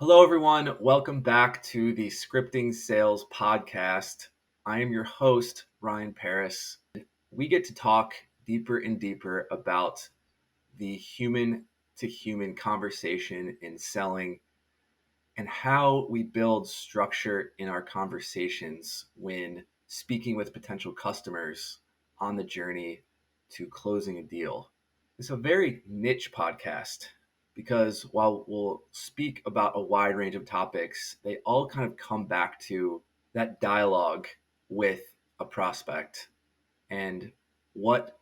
Hello, everyone. Welcome back to the Scripting Sales Podcast. I am your host, Ryan Paris. We get to talk deeper and deeper about the human to human conversation in selling and how we build structure in our conversations when speaking with potential customers on the journey to closing a deal. It's a very niche podcast because while we'll speak about a wide range of topics, they all kind of come back to that dialogue with a prospect and what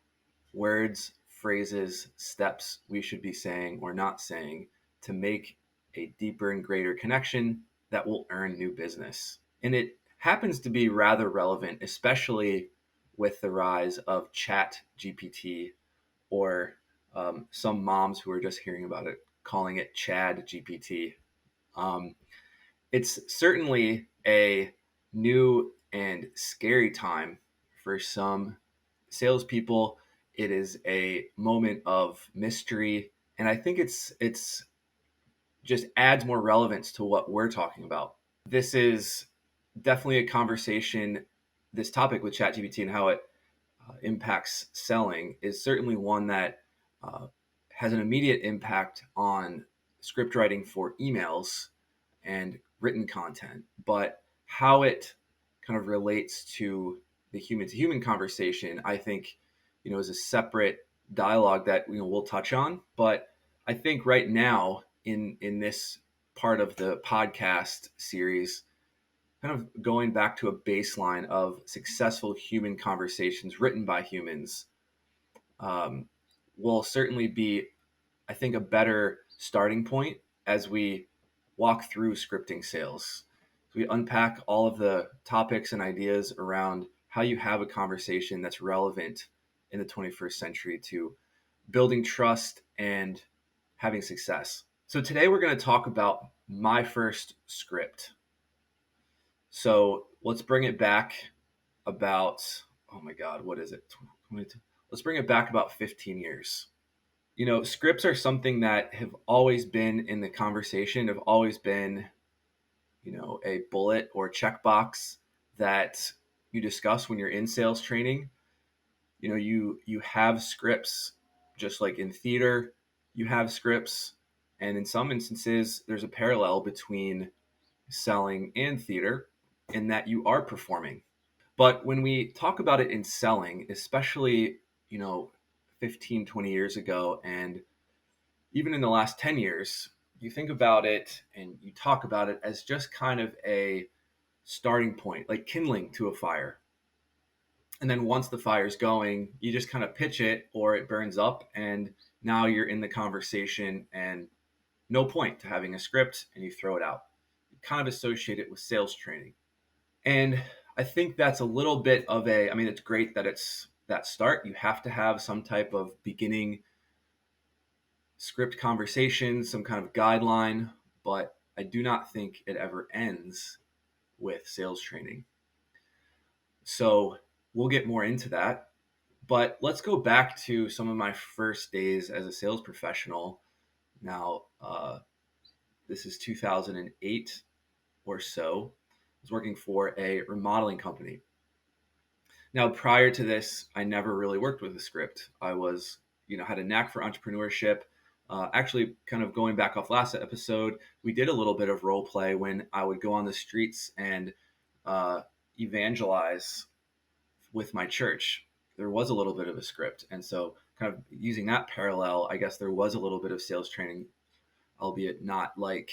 words, phrases, steps we should be saying or not saying to make a deeper and greater connection that will earn new business. And it happens to be rather relevant, especially with the rise of Chat GPT or some moms who are just hearing about it calling it Chad GPT. Um, it's certainly a new and scary time for some salespeople. It is a moment of mystery, and I think it's just adds more relevance to what we're talking about. This is definitely a conversation. This topic with ChatGPT and how it impacts selling is certainly one that uh, has an immediate impact on script writing for emails and written content, but how it kind of relates to the human to human conversation, I think, is a separate dialogue that we'll touch on. But I think right now in this part of the podcast series, kind of going back to a baseline of successful human conversations written by humans um, will certainly be, I think, a better starting point as we walk through scripting sales. So we unpack all of the topics and ideas around how you have a conversation that's relevant in the 21st century to building trust and having success. So today we're going to talk about my first script. So let's bring it back about, oh my God, what is it? Let's bring it back about 15 years. Scripts are something that have always been in the conversation, have always been, a bullet or checkbox that you discuss when you're in sales training. You have scripts, just like in theater, you have scripts. And in some instances, there's a parallel between selling and theater in that you are performing. But when we talk about it in selling, especially, 15, 20 years ago, and even in the last 10 years, you think about it and you talk about it as just kind of a starting point, like kindling to a fire. And then once the fire's going, you just kind of pitch it or it burns up, and now you're in the conversation and no point to having a script and you throw it out. You kind of associate it with sales training. And I think that's a little bit of it's great that it's that start. You have to have some type of beginning script conversation, some kind of guideline, but I do not think it ever ends with sales training. So we'll get more into that. But let's go back to some of my first days as a sales professional. Now, this is 2008 or so. I was working for a remodeling company. Now, prior to this, I never really worked with a script. I was, had a knack for entrepreneurship. Actually, kind of going back off last episode, we did a little bit of role play when I would go on the streets and evangelize with my church. There was a little bit of a script. And so, kind of using that parallel, I guess there was a little bit of sales training, albeit not like,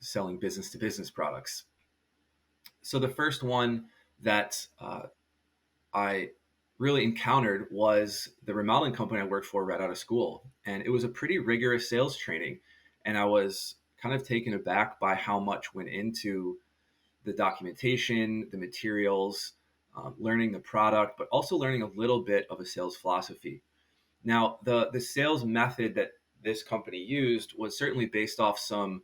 selling business to business products. So, the first one that I really encountered was the remodeling company I worked for right out of school. And it was a pretty rigorous sales training. And I was kind of taken aback by how much went into the documentation, the materials, learning the product, but also learning a little bit of a sales philosophy. Now, the sales method that this company used was certainly based off some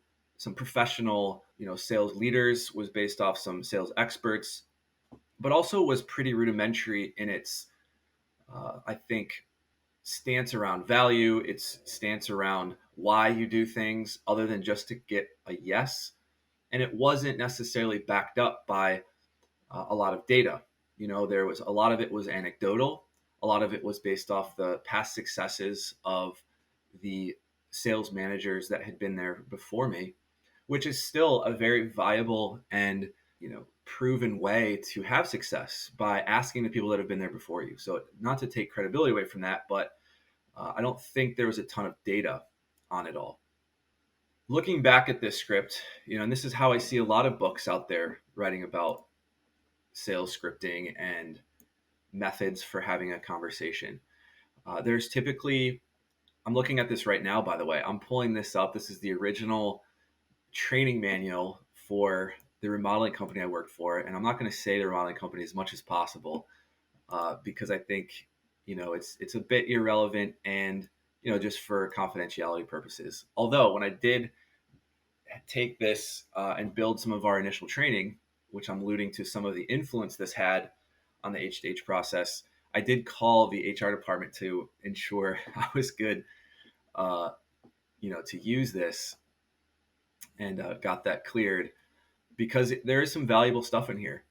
professional, sales leaders, was based off some sales experts, but also was pretty rudimentary in its, I think, stance around value, its stance around why you do things other than just to get a yes. And it wasn't necessarily backed up by a lot of data. There was a lot of it was anecdotal. A lot of it was based off the past successes of the sales managers that had been there before me, which is still a very viable and proven way to have success by asking the people that have been there before you. So not to take credibility away from that, but I don't think there was a ton of data on it all. Looking back at this script, and this is how I see a lot of books out there writing about sales scripting and methods for having a conversation. There's typically, I'm looking at this right now, by the way, I'm pulling this up. This is the original training manual for the remodeling company I worked for. And I'm not going to say the remodeling company as much as possible because I think, it's a bit irrelevant and, just for confidentiality purposes. Although when I did take this and build some of our initial training, which I'm alluding to some of the influence this had on the H2H process, I did call the HR department to ensure I was good, to use this and got that cleared because there is some valuable stuff in here.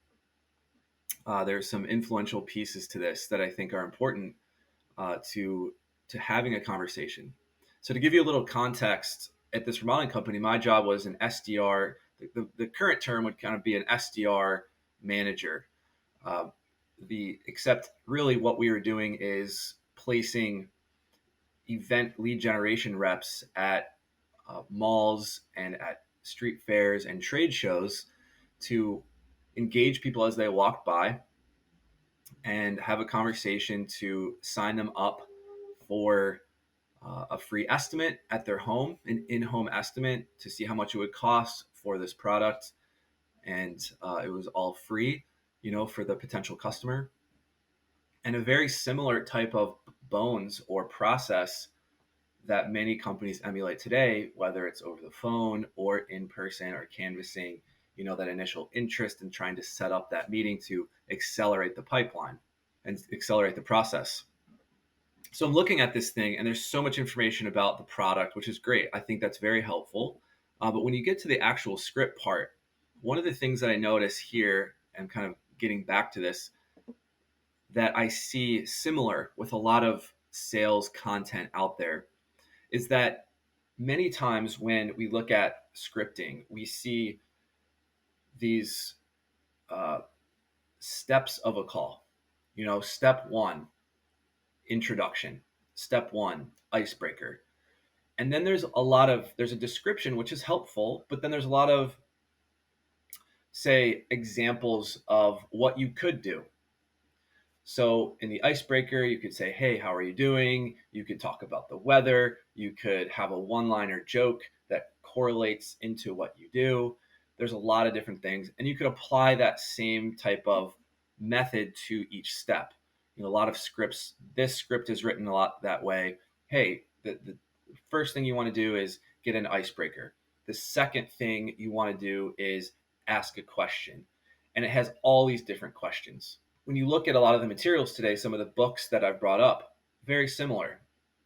There's some influential pieces to this that I think are important to having a conversation. So to give you a little context, at this remodeling company, my job was an SDR. The current term would kind of be an SDR manager. Except really what we were doing is placing event lead generation reps at malls and at street fairs and trade shows to engage people as they walk by and have a conversation to sign them up for a free estimate at their home, an in-home estimate to see how much it would cost for this product. And it was all free, for the potential customer. And a very similar type of bones or process that many companies emulate today, whether it's over the phone or in person or canvassing, that initial interest in trying to set up that meeting to accelerate the pipeline and accelerate the process. So I'm looking at this thing and there's so much information about the product, which is great. I think that's very helpful. But when you get to the actual script part, one of the things that I notice here, and kind of getting back to this, that I see similar with a lot of sales content out there is that many times when we look at scripting, we see these steps of a call. Step one, introduction. Step one, icebreaker. And then there's a description, which is helpful, but then there's a lot of, say, examples of what you could do. So in the icebreaker, you could say, hey, how are you doing? You could talk about the weather. You could have a one-liner joke that correlates into what you do. There's a lot of different things. And you could apply that same type of method to each step. A lot of scripts, this script is written a lot that way. Hey, the first thing you want to do is get an icebreaker. The second thing you want to do is ask a question. And it has all these different questions. When you look at a lot of the materials today, some of the books that I've brought up, very similar.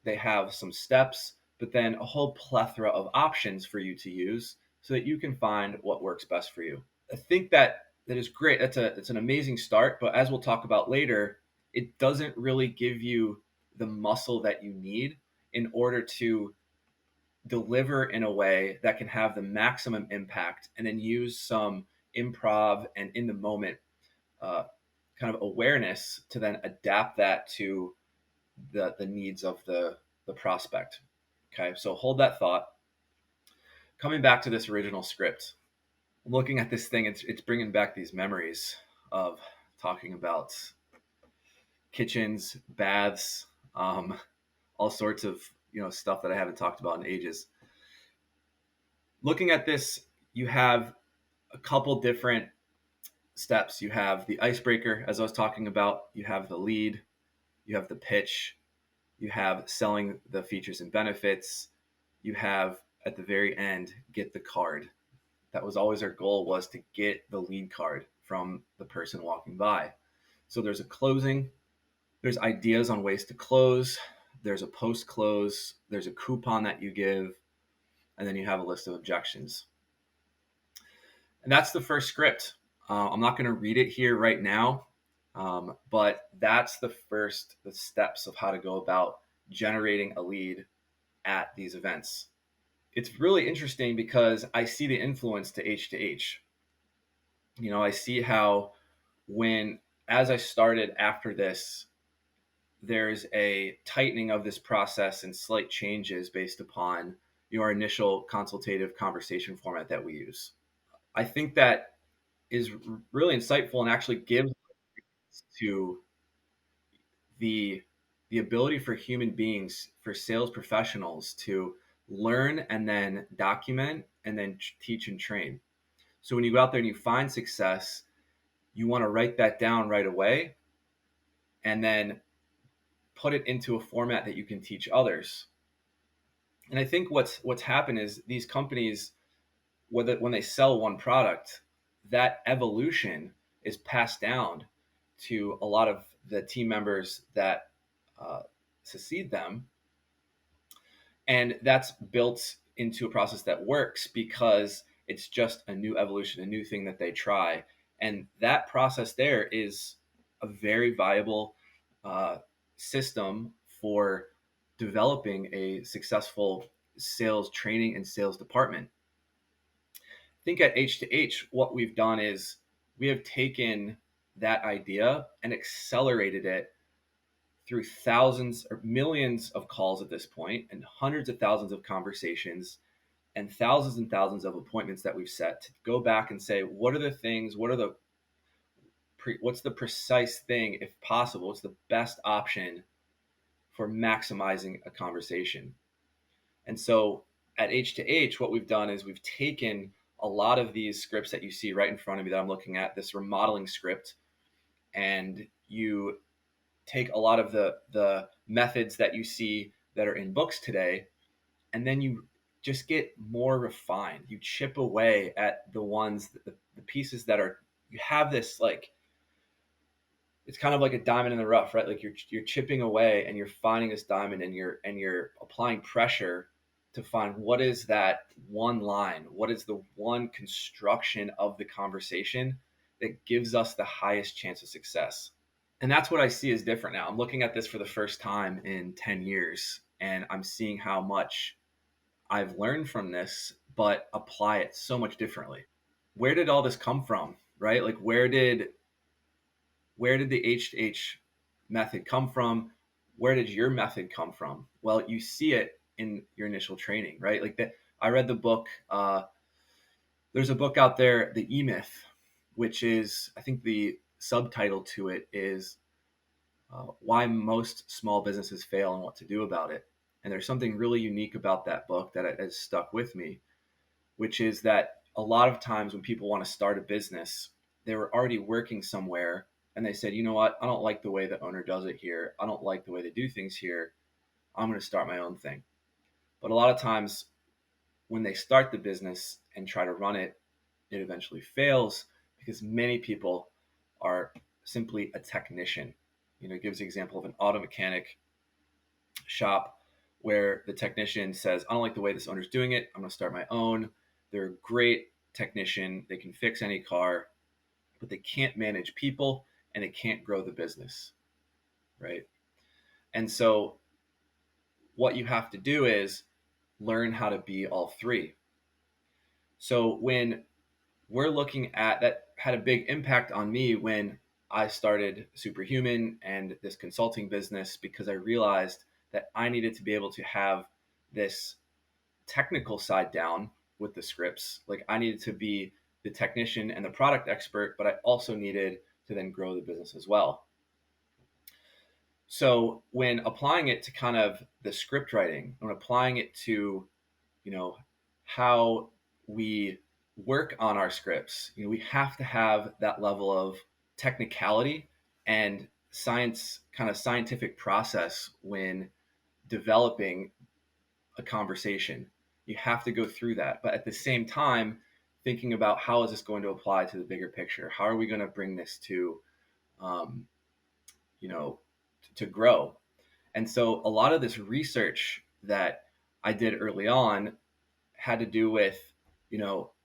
They have some steps, but then a whole plethora of options for you to use so that you can find what works best for you. I think that is great. It's an amazing start, but as we'll talk about later, it doesn't really give you the muscle that you need in order to deliver in a way that can have the maximum impact and then use some improv and in the moment kind of awareness to then adapt that to the needs of the prospect. Okay, so hold that thought. Coming back to this original script, I'm looking at this thing. It's bringing back these memories of talking about kitchens, baths, all sorts of stuff that I haven't talked about in ages. Looking at this, you have a couple different steps. You have the icebreaker, as I was talking about. You have the lead. You have the pitch. You have selling the features and benefits. You have, at the very end, get the card. That was always our goal, was to get the lead card from the person walking by. So there's a closing. There's ideas on ways to close. there's a post close, there's a coupon that you give, and then you have a list of objections. And that's the first script. I'm not going to read it here right now, but that's the steps of how to go about generating a lead at these events. It's really interesting because I see the influence to H. I see how as I started after this, there's a tightening of this process and slight changes based upon our initial consultative conversation format that we use. I think that is really insightful and actually gives to the ability for human beings, for sales professionals, to learn and then document and then teach and train. So when you go out there and you find success, you want to write that down right away and then put it into a format that you can teach others. And I think what's happened is these companies, when they sell one product, that evolution is passed down to a lot of the team members that succeed them, and that's built into a process that works because it's just a new evolution, a new thing that they try, and that process there is a very viable system for developing a successful sales training and sales department. I think at H2H, what we've done is we have taken that idea and accelerated it through thousands or millions of calls at this point and hundreds of thousands of conversations and thousands of appointments that we've set to go back and say, what are the things, what's the precise thing, if possible, what's the best option for maximizing a conversation? And so at H2H, what we've done is we've taken a lot of these scripts that you see right in front of me that I'm looking at, this remodeling script, and you take a lot of the methods that you see that are in books today, and then you just get more refined. You chip away at the ones, the pieces that are, you have this, like, it's kind of like a diamond in the rough, right? Like you're chipping away and you're finding this diamond, and you're applying pressure to find what is that one line, what is the one construction of the conversation that gives us the highest chance of success. And that's what I see is different now. I'm looking at this for the first time in 10 years, and I'm seeing how much I've learned from this, but apply it so much differently. Where did all this come from, right? Like where did the H method come from? Where did your method come from? Well, you see it in your initial training, right? Like that. I read the book. There's a book out there, The E-Myth, which is, I think the subtitle to it is Why Most Small Businesses Fail and What to Do About It. And there's something really unique about that book that has stuck with me, which is that a lot of times when people want to start a business, they were already working somewhere and they said, you know what, I don't like the way the owner does it here. I don't like the way they do things here. I'm going to start my own thing. But a lot of times when they start the business and try to run it, it eventually fails because many people are simply a technician. It gives the example of an auto mechanic shop where the technician says, I don't like the way this owner's doing it. I'm going to start my own. They're a great technician. They can fix any car, but they can't manage people and they can't grow the business, right? And so what you have to do is learn how to be all three. So when we're looking at that, had a big impact on me when I started Superhuman and this consulting business, because I realized that I needed to be able to have this technical side down with the scripts. Like I needed to be the technician and the product expert, but I also needed to then grow the business as well. So when applying it to kind of the script writing, when applying it to, how we work on our scripts, we have to have that level of technicality and scientific process when developing a conversation. You have to go through that, but at the same time thinking about how is this going to apply to the bigger picture. How are we going to bring this to to grow? And so a lot of this research that I did early on had to do with,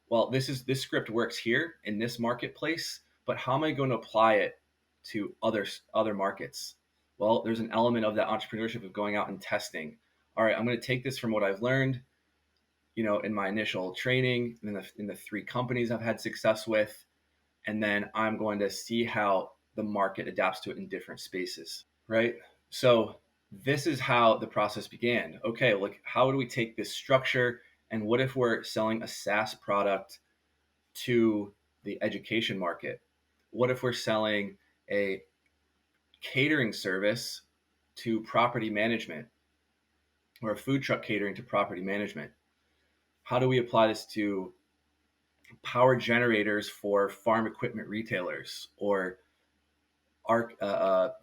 well, this script works here in this marketplace, but how am I going to apply it to other markets? Well, there's an element of that entrepreneurship of going out and testing. All right, I'm going to take this from what I've learned, in my initial training, in the 3 companies I've had success with, and then I'm going to see how the market adapts to it in different spaces, right? So this is how the process began. Okay, look, how do we take this structure, and what if we're selling a SaaS product to the education market? What if we're selling a catering service to property management, or a food truck catering to property management? How do we apply this to power generators for farm equipment retailers, or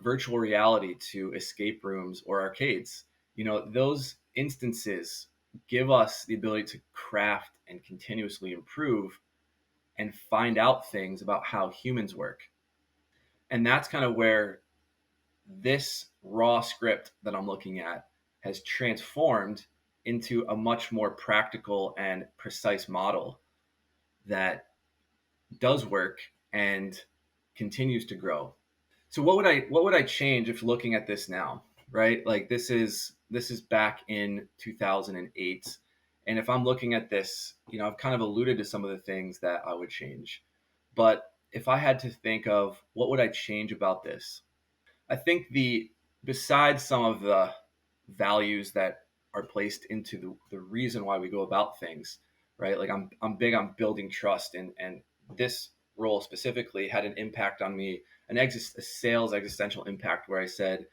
virtual reality to escape rooms or arcades? Those instances give us the ability to craft and continuously improve and find out things about how humans work. And that's kind of where this raw script that I'm looking at has transformed into a much more practical and precise model that does work and continues to grow. So what would I change if looking at this now, right? Like this is back in 2008, and if I'm looking at this, I've kind of alluded to some of the things that I would change. But if I had to think of what would I change about this, I think the besides some of the values that are placed into the reason why we go about things, right? Like I'm big on building trust, and this role specifically had an impact on me, a sales existential impact, where I said,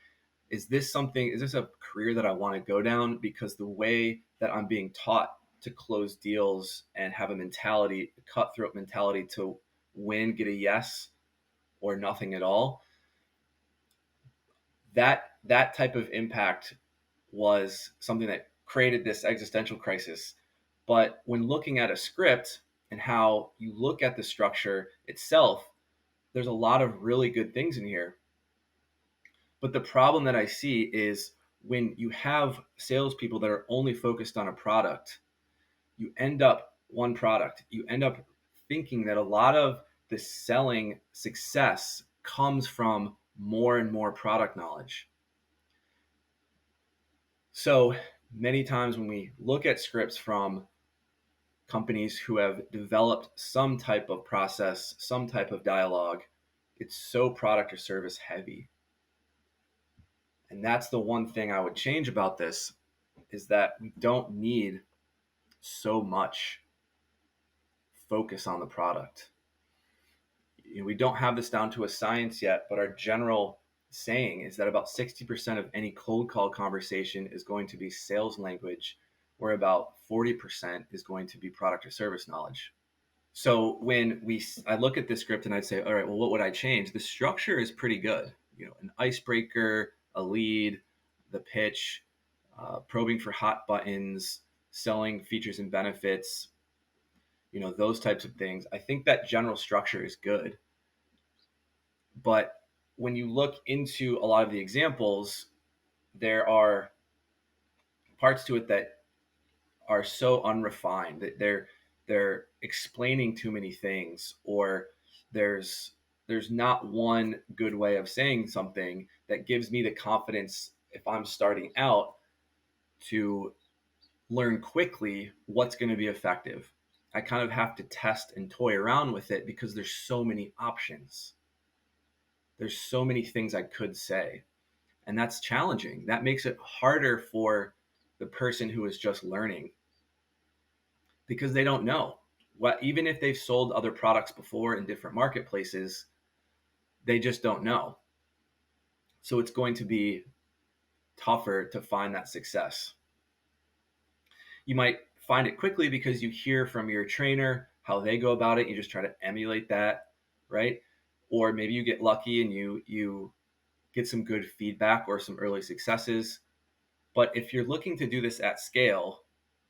is this a career that I want to go down? Because the way that I'm being taught to close deals and have a cutthroat mentality to win, get a yes or nothing at all, that type of impact was something that created this existential crisis. But when looking at a script and how you look at the structure itself, there's a lot of really good things in here. But the problem that I see is when you have salespeople that are only focused on a product, you end up thinking that a lot of the selling success comes from more and more product knowledge. So many times when we look at scripts from companies who have developed some type of process, some type of dialogue, it's so product or service heavy. And that's the one thing I would change about this, is that we don't need so much focus on the product. We don't have this down to a science yet, but our general saying is that about 60% of any cold call conversation is going to be sales language, where about 40% is going to be product or service knowledge. So when I look at this script and I'd say, all right, well, what would I change? The structure is pretty good. An icebreaker, a lead, the pitch, probing for hot buttons, selling features and benefits, those types of things. I think that general structure is good. But when you look into a lot of the examples, there are parts to it that are so unrefined that they're explaining too many things, or there's not one good way of saying something that gives me the confidence, if I'm starting out, to learn quickly what's going to be effective. I kind of have to test and toy around with it because there's so many options. There's so many things I could say, and that's challenging. That makes it harder for the person who is just learning, because they don't know what, even if they've sold other products before in different marketplaces, they just don't know. So it's going to be tougher to find that success. You might find it quickly because you hear from your trainer how they go about it. You just try to emulate that, right? Or maybe you get lucky and you get some good feedback or some early successes. But if you're looking to do this at scale,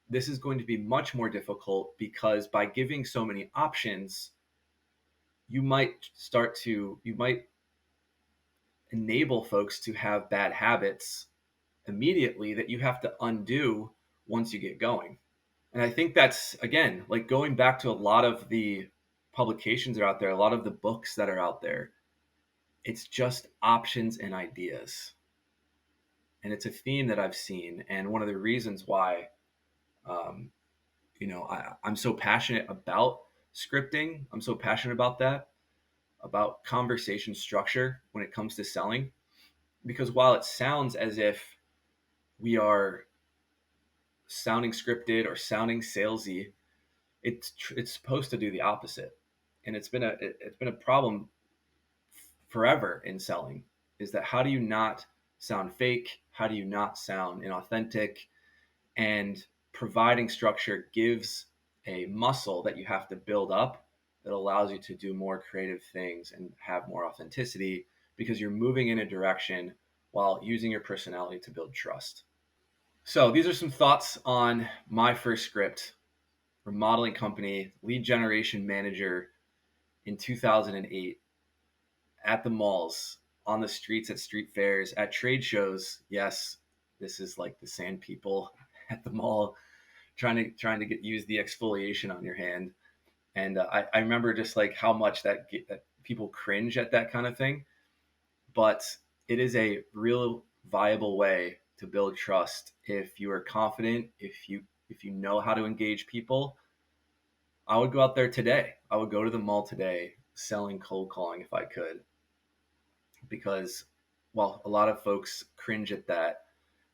this is going to be much more difficult, because by giving so many options, you might enable folks to have bad habits immediately that you have to undo once you get going. And I think that's, again, like going back to a lot of the publications that are out there, a lot of the books that are out there. It's just options and ideas. And it's a theme that I've seen. And one of the reasons why, um, I'm so passionate about scripting, I'm so passionate about that, about conversation structure when it comes to selling. Because while it sounds as if we are sounding scripted or sounding salesy, it's supposed to do the opposite. And it's been a problem forever in selling, is that how do you not sound fake? How do you not sound inauthentic? And providing structure gives a muscle that you have to build up that allows you to do more creative things and have more authenticity because you're moving in a direction while using your personality to build trust. So these are some thoughts on my first script, remodeling company, lead generation manager in 2008 at the malls, on the streets, at street fairs, at trade shows. Yes, this is like the sand people at the mall trying to use the exfoliation on your hand. And I remember just like how much that people cringe at that kind of thing. But it is a real viable way to build trust if you are confident, if you know how to engage people. I would go out there today. I would go to the mall today selling cold calling if I could, because while a lot of folks cringe at that,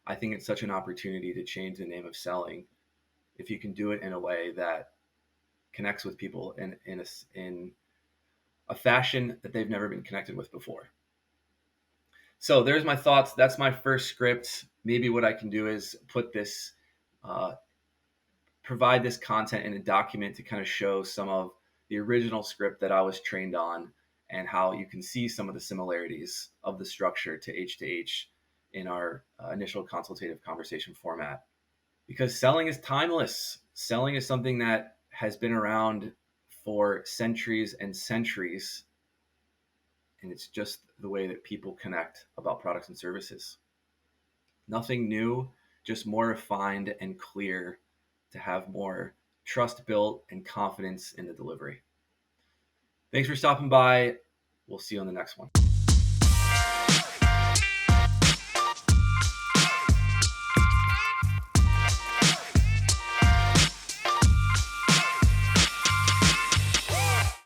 I think it's such an opportunity to change the name of selling if you can do it in a way that connects with people in a fashion that they've never been connected with before. So there's my thoughts. That's my first script. Maybe what I can do is put this, provide this content in a document to kind of show some of the original script that I was trained on and how you can see some of the similarities of the structure to H in our initial consultative conversation format. Because selling is timeless. Selling is something that has been around for centuries and centuries. And it's just the way that people connect about products and services. Nothing new, just more refined and clear to have more trust built and confidence in the delivery. Thanks for stopping by. We'll see you on the next one.